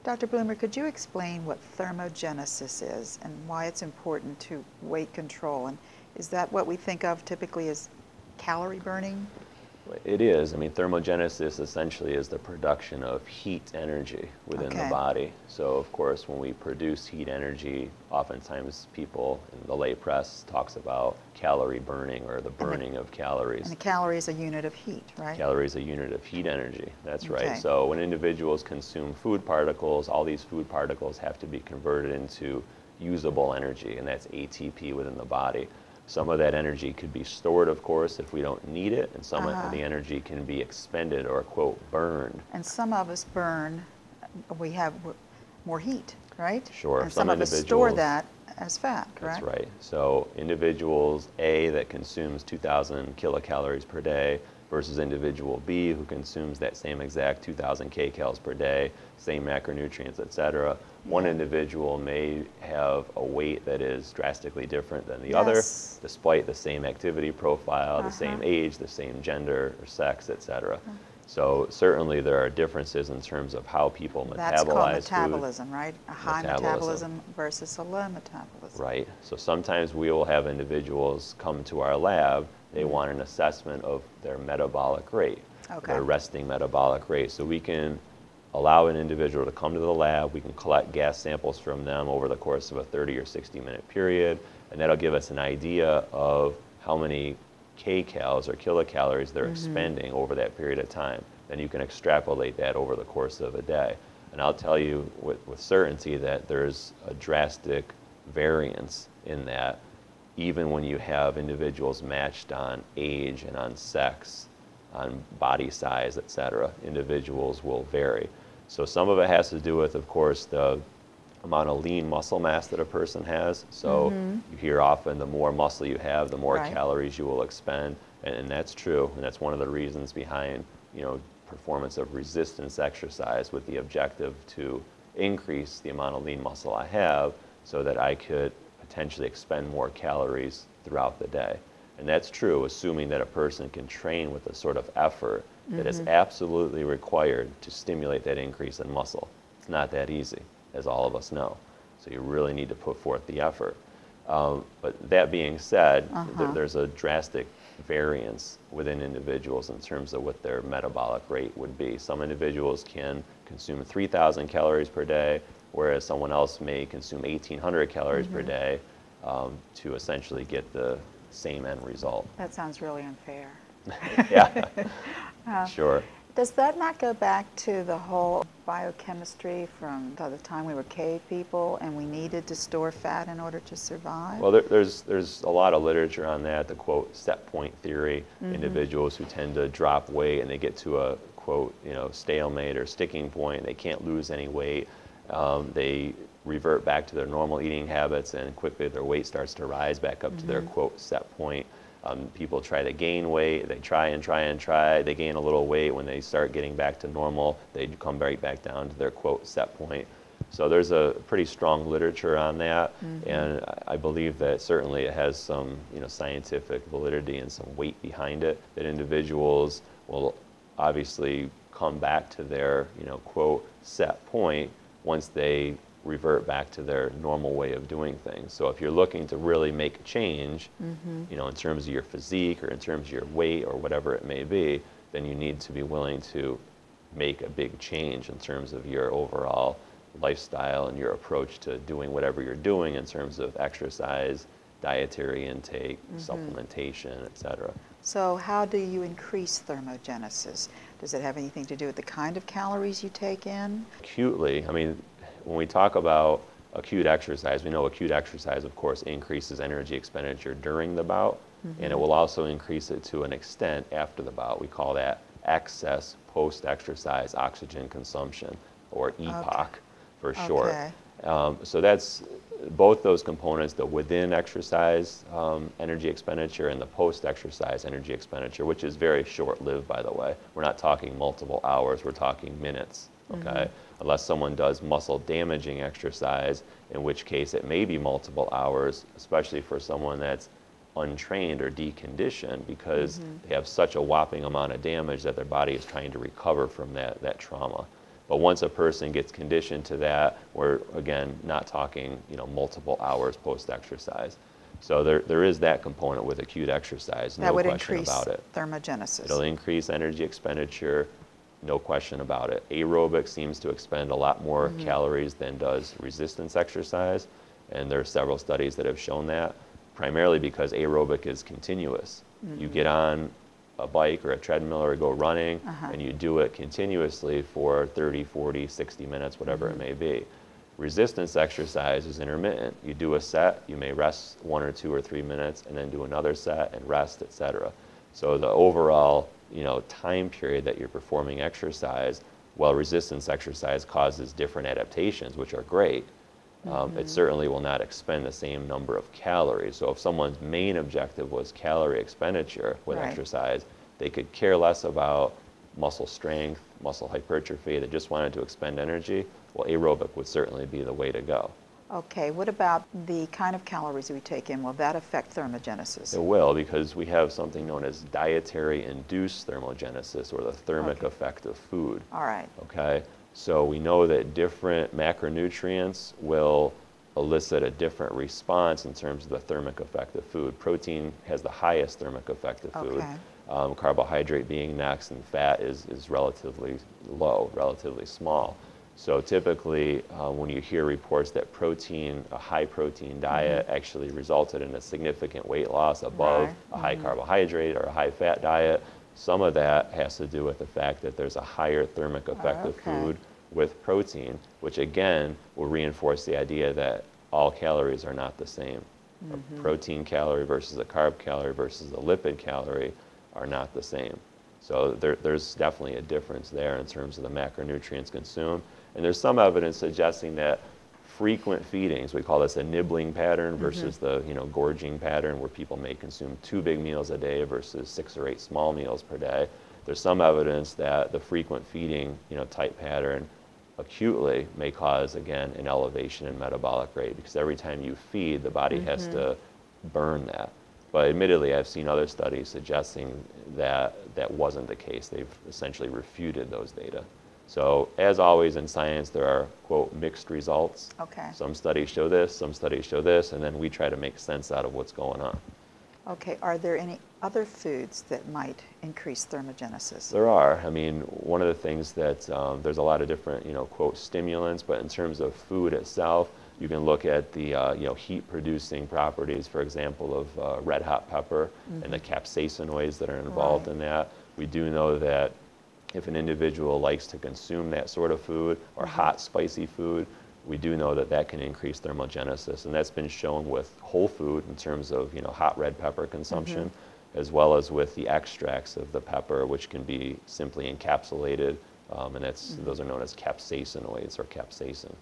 Dr. Bloomer, could you explain what thermogenesis is and why it's important to weight control? And is that what we think of typically as calorie burning? It is. I mean, thermogenesis essentially is the production of heat energy within the body. So, of course, when we produce heat energy, oftentimes people in the lay press talks about calorie burning or the burning of calories. And a calorie is a unit of heat, right? Calorie is a unit of heat energy. That's right. So when individuals consume food particles, all these food particles have to be converted into usable energy, and that's ATP within the body. Some of that energy could be stored, of course, if we don't need it, and some of the energy can be expended or, quote, burned. And some of us burn, we have more heat, right? Sure. And some of us store that as fat, correct? That's right. So individuals A that consumes 2,000 kilocalories per day versus individual B who consumes that same exact 2,000 kcals per day, same macronutrients, etc. One individual may have a weight that is drastically different than the other, despite the same activity profile, the same age, the same gender or sex, etc. So certainly there are differences in terms of how people metabolize That's called metabolism, food. right? A high metabolism versus a low metabolism. Right. So sometimes we will have individuals come to our lab, they want an assessment of their metabolic rate, their resting metabolic rate. So we can allow an individual to come to the lab, we can collect gas samples from them over the course of a 30 or 60-minute period, and that'll give us an idea of how many kcals or kilocalories they're expending over that period of time. Then you can extrapolate that over the course of a day. And I'll tell you with certainty that there's a drastic variance in that, even when you have individuals matched on age and on sex, on body size, etc. Individuals will vary. So some of it has to do with, of course, the amount of lean muscle mass that a person has. So you hear often the more muscle you have, the more calories you will expend, and that's true. And that's one of the reasons behind, performance of resistance exercise with the objective to increase the amount of lean muscle I have so that I could potentially expend more calories throughout the day. And that's true, assuming that a person can train with the sort of effort that is absolutely required to stimulate that increase in muscle. It's not that easy, as all of us know. So you really need to put forth the effort. But that being said, there's a drastic variance within individuals in terms of what their metabolic rate would be. Some individuals can consume 3,000 calories per day, whereas someone else may consume 1,800 calories per day to essentially get the same end result. That sounds really unfair. Sure. Does that not go back to the whole biochemistry from the time we were cave people and we needed to store fat in order to survive? Well, there's a lot of literature on that, the quote set point theory. Individuals who tend to drop weight and they get to a quote, stalemate or sticking point, they can't lose any weight. They revert back to their normal eating habits and quickly their weight starts to rise back up to their quote set point. People try to gain weight, they try, they gain a little weight. When they start getting back to normal, they come right back down to their quote set point. So there's a pretty strong literature on that, and I believe that certainly it has some scientific validity and some weight behind it, that individuals will obviously come back to their quote set point once they revert back to their normal way of doing things. So if you're looking to really make a change, in terms of your physique or in terms of your weight or whatever it may be, then you need to be willing to make a big change in terms of your overall lifestyle and your approach to doing whatever you're doing in terms of exercise, dietary intake, supplementation, etc. So how do you increase thermogenesis? Does it have anything to do with the kind of calories you take in? Acutely, I mean, when we talk about acute exercise, we know acute exercise, of course, increases energy expenditure during the bout, and it will also increase it to an extent after the bout. We call that excess post-exercise oxygen consumption, or EPOC for short. So that's both those components, the within exercise energy expenditure and the post-exercise energy expenditure, which is very short-lived, by the way. We're not talking multiple hours, we're talking minutes, okay? Unless someone does muscle damaging exercise, in which case it may be multiple hours, especially for someone that's untrained or deconditioned, because they have such a whopping amount of damage that their body is trying to recover from that trauma. But once a person gets conditioned to that, we're, again, not talking, multiple hours post-exercise. So there is that component with acute exercise, no question about it. That would increase thermogenesis. It'll increase energy expenditure, no question about it. Aerobic seems to expend a lot more calories than does resistance exercise, and there are several studies that have shown that, primarily because aerobic is continuous. You get on a bike or a treadmill or go running, and you do it continuously for 30, 40, 60 minutes, whatever it may be. Resistance exercise is intermittent. You do a set, you may rest 1 or 2 or 3 minutes, and then do another set and rest, etc. So the overall, time period that you're performing exercise, while resistance exercise causes different adaptations, which are great, it certainly will not expend the same number of calories. So if someone's main objective was calorie expenditure with exercise, they could care less about muscle strength, muscle hypertrophy. They just wanted to expend energy. Well, aerobic would certainly be the way to go. Okay, what about the kind of calories we take in? Will that affect thermogenesis? It will, because we have something known as dietary induced thermogenesis, or the thermic effect of food. All right. Okay, so we know that different macronutrients will elicit a different response in terms of the thermic effect of food. Protein has the highest thermic effect of food. Carbohydrate being next, and fat is relatively low, relatively small. So typically, when you hear reports that a high protein diet actually resulted in a significant weight loss above a high carbohydrate or a high fat diet, some of that has to do with the fact that there's a higher thermic effect of food with protein, which again will reinforce the idea that all calories are not the same. A protein calorie versus a carb calorie versus a lipid calorie are not the same. So there's definitely a difference there in terms of the macronutrients consumed. And there's some evidence suggesting that frequent feedings, we call this a nibbling pattern versus the gorging pattern, where people may consume 2 big meals a day versus 6 or 8 small meals per day. There's some evidence that the frequent feeding type pattern acutely may cause, again, an elevation in metabolic rate, because every time you feed, the body has to burn that. But admittedly, I've seen other studies suggesting that that wasn't the case. They've essentially refuted those data. So as always in science, there are, quote, mixed results. Okay. Some studies show this, some studies show this, and then we try to make sense out of what's going on. Okay, are there any other foods that might increase thermogenesis? There are. I mean, one of the things that there's a lot of different, quote, stimulants, but in terms of food itself, you can look at the heat-producing properties, for example, of red hot pepper and the capsaicinoids that are involved in that. We do know that if an individual likes to consume that sort of food, or hot, spicy food, we do know that that can increase thermogenesis, and that's been shown with whole food in terms of hot red pepper consumption, as well as with the extracts of the pepper, which can be simply encapsulated, and those are known as capsaicinoids or capsaicin.